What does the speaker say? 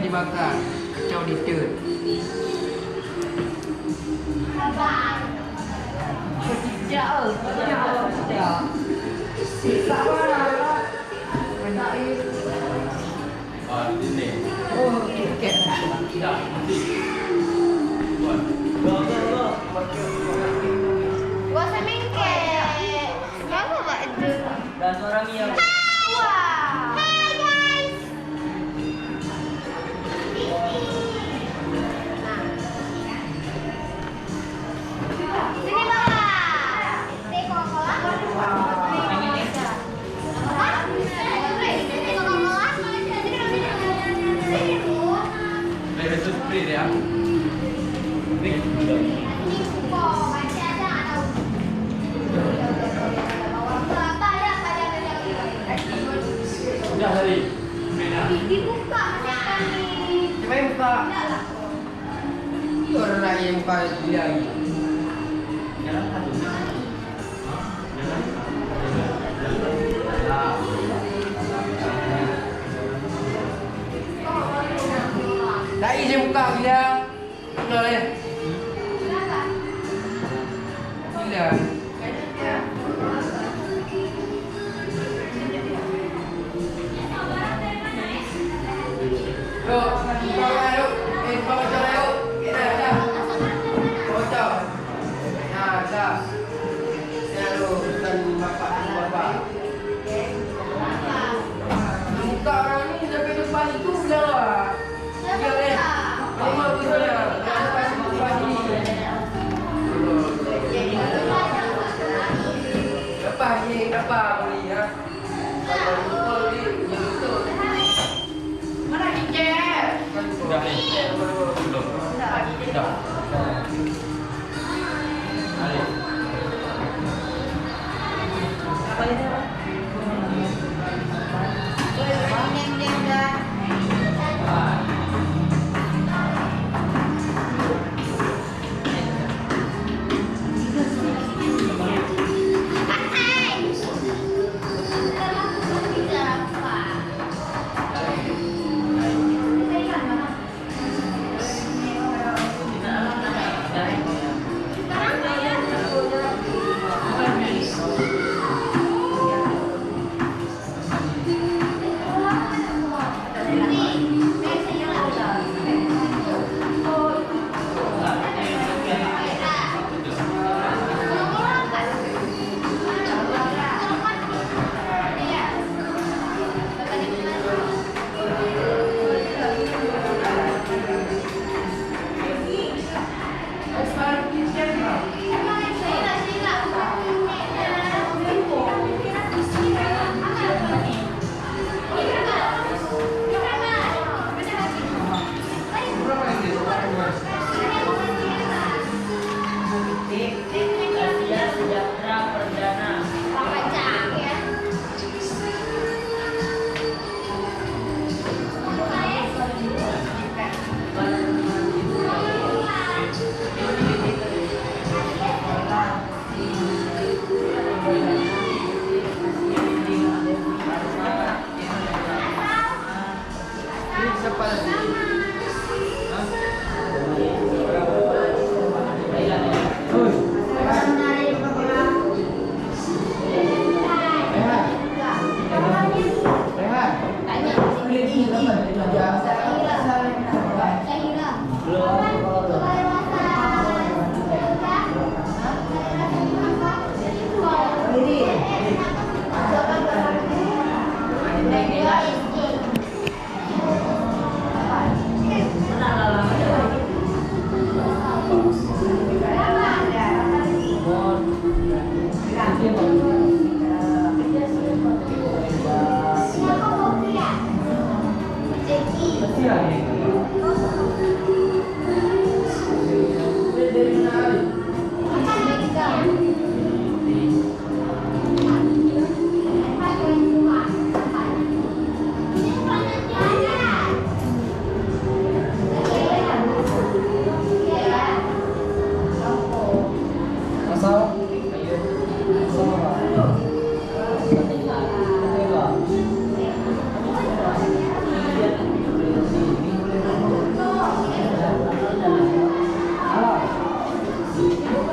dibakar, kacau detail. Jauh. Oh, tiket. Gua semingke. Bawa Pak itu. Dan orang yang Wah. Hai guys. Sini Bapak. Teh Coca-Cola. Free ya. Nih. Udah hari. Dibuka. Coba yang buka. Orang lain yang buka dia. Jalan satu. Dah izin buka dia. Betul ya? Gila. Yuk, bawa yuk. Bawa cara yuk. Kita dah. Bocor. Nah, dah. Ya lu dan bapak. Buka orang ni sampai depan itu sudah lah. Dia leh. Lama tu saja. Lepas pagi. Lepas ni dapat beli ya. Kalau betul ni betul. Mana tiket? Sudah ni. Belum. Sudah. Mari. Asia Sejahtera Perdana. Ini siapa lagi? Hah? Hoi. Rehan.